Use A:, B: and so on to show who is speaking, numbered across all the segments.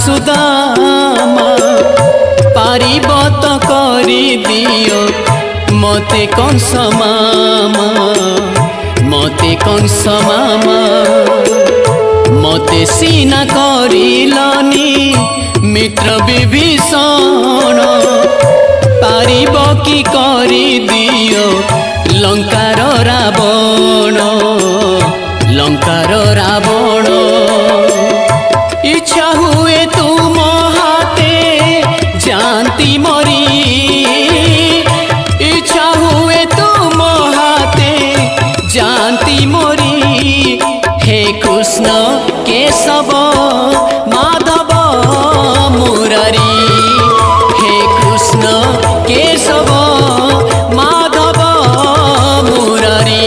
A: सुदामा पारिब तो करी दियो मते कंस मामा मते कंस मामा मते सीना करिलनी मित्र विभीषण पारिब कि करी दियो लंकार रावण लंकार रावण इच्छा हुए तुम हाथे जानती मरी इच्छा हुए तुम हाथे जानती मरी हे कृष्ण केशव माधव मुरारी हे कृष्ण केशव माधव मुरारी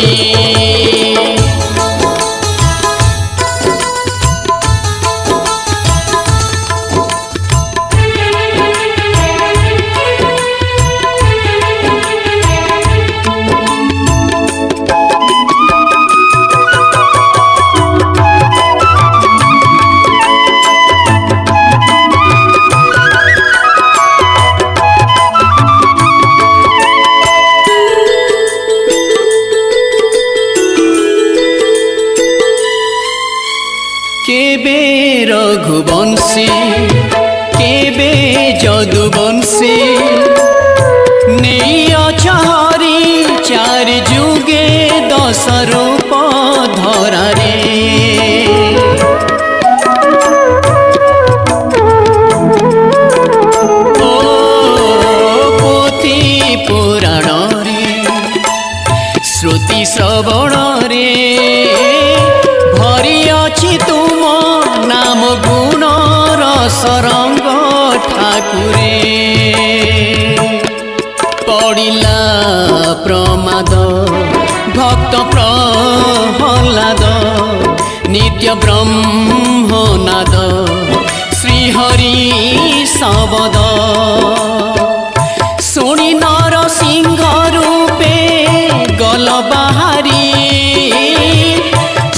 A: केबे रघुवंशी केबे जदुवंशी नहीं अचहरी चार जुगे 10 रूप धरारे ओ पोथी पुराण रे श्रुति श्रवण रे भरी अछि तुम नाम गुण रसरंग ठाकुरे पड़िला प्रमाद भक्त प्रहलाद नित्य ब्रह्मनाद श्रीहरि शबद शुणी नरसिंह रूपे गल बाहारी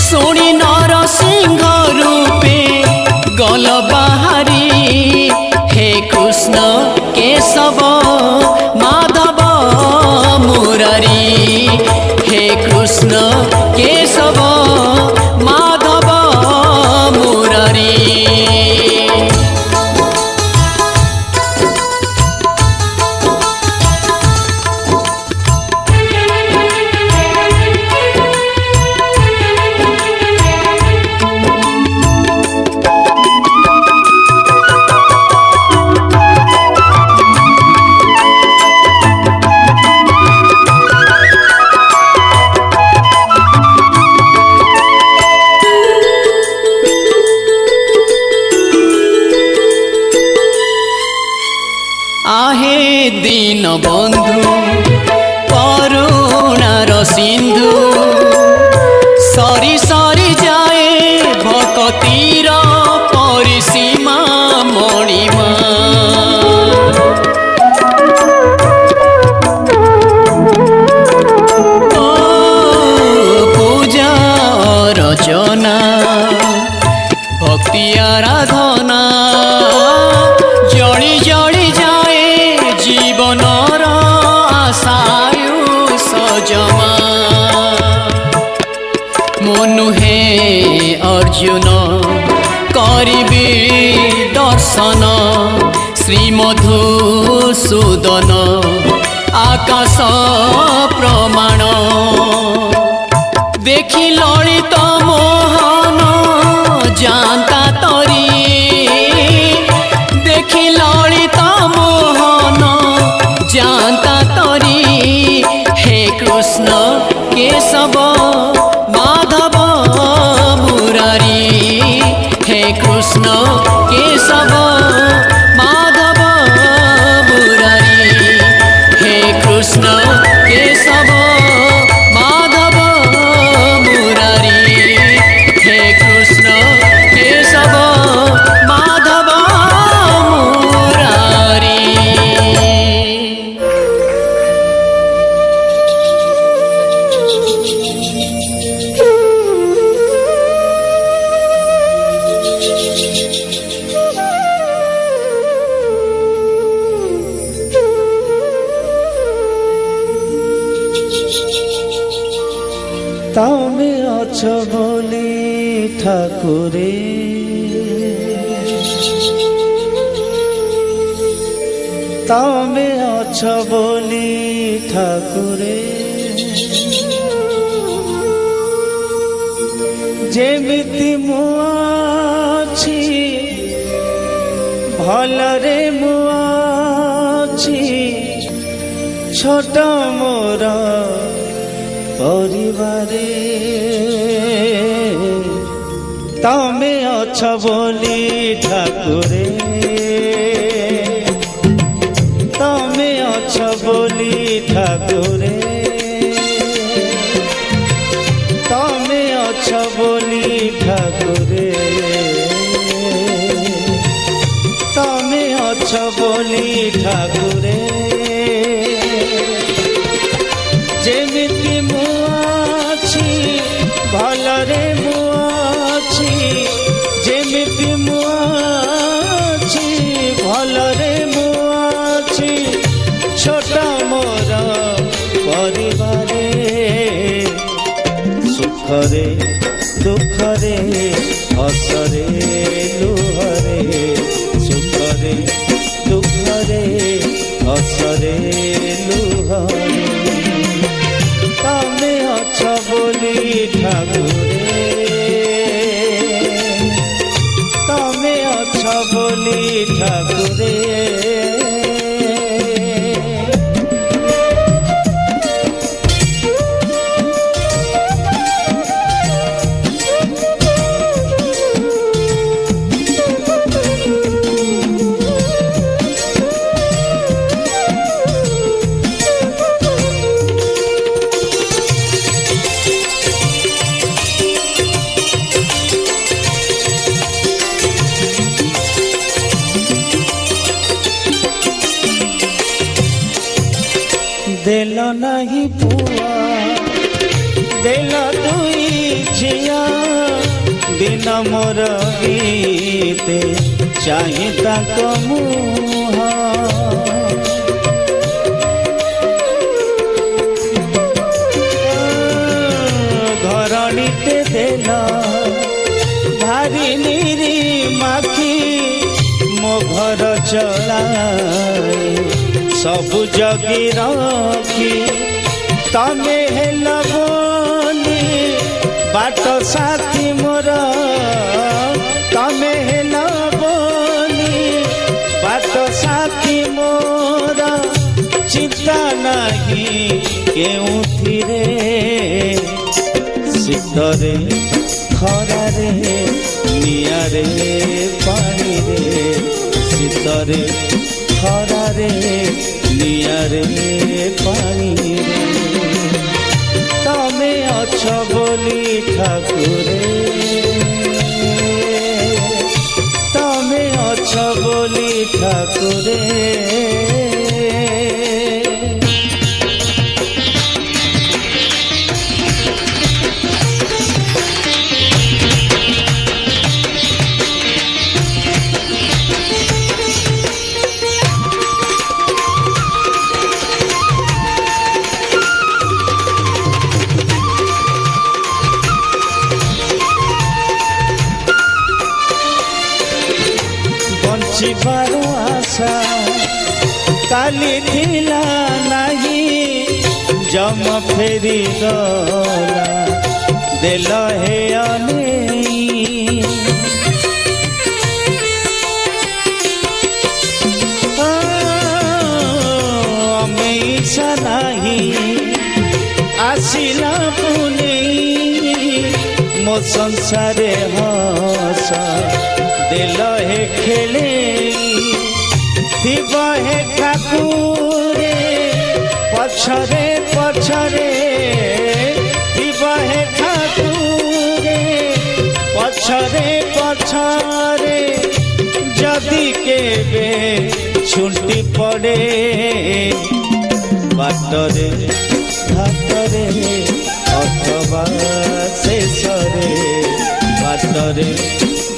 A: शुणी नरसिंह रूपे गल बाहारी हे कृष्ण केशव माधव मुरारी हे कृष्ण केशव माधव मुरारी आहे दीन बंधु करुणार सिंधु सरी सरी जाए भक्तिर परिसीमा मणिमा ओ पूजा रचना भक्ति आराधना जड़ी जड़ी जाए जीवनर आशायु सजमा मनु हे अर्जुन करिबी दर्शन श्रीमधुसूदन आकाश प्रमाण देखी ललित मोहन जानता तरी देखी ललित मोहन जानता तरी हे कृष्ण केशव माधव मुरारी हे कृष्ण केशव माधव मुरारी हे कृष्ण केशव माधव मुरारी हे कृष्ण केशव माधव मुरारी
B: तमे अछ बोली ठाकुरे तमे अछ बोली ठाकुरे जेमिति मु अछि भलरे मु अछि छोट मोर परिवारे तमे अछ बोली ठाकुरे तमे अछ बोली ठाकुरे तमे अछ बोली ठाकुरे तमे अछ बोली ठाकुरे जेमिति मु अछि भलरे मु अछि जेमिति मु अछि भलरे मु अछि छोट मोर परिवारे सुखरे दुखरे हसरे लुहरे सुखरे दुखरे हसरे लुहरे तमे अछ बोली ठाकुरे तमे अछ बोली ठाकुरे देल नहीं पुआ देल दुई झिया दिन मोर गीते चाहे ताक मुह घरणीते देल भारी निरी माखी मो घर चलाए सबु जगी रखी तमे हेल बोली बाट साथी मोर तमे हेल बोली बाट साथी मोर चिंता नहीं केउथिरे शीतरे खरारे नियारे पानी रे शीतरे खरारे नियारे पानी रे तमे अछ बोली ठाकुरे तमे अछ बोली ठाकुरे बंचिबार आशा काली थिला नहीं जम फेरी गला देल हे अनेई अमेशा नहीं आसिला पुनेई मो संसारे हस देल हे खेले थिब हे ठाकुरे पछरे पछरे थिब हे ठाकुरे पछरे पछरे जदि केबे छुंटी पड़े बाटरे घाटरे अथवा शेषरे बाटरे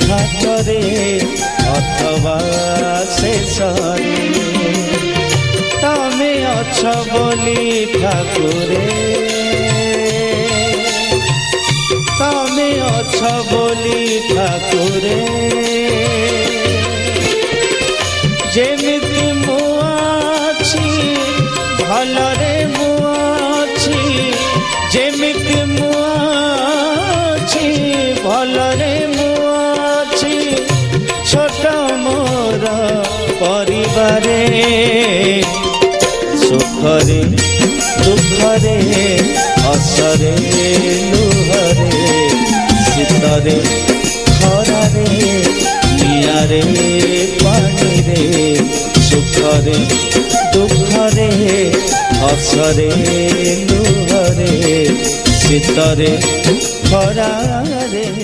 B: घाटरे अथवा शेषरे तमे अछ बोली ठाकुरे बोली ठाकुरे जेमिति मुआछि भलरे मुआछि जेमिति मुआछि भलरे मुआछि छोट मोर परिवारे सुखरे दुखरे हसरे लुहरे शीतरे खरारे नियारे पानिरे सुखरे दुखरे हसरे लुहरे शीतरे खरारे।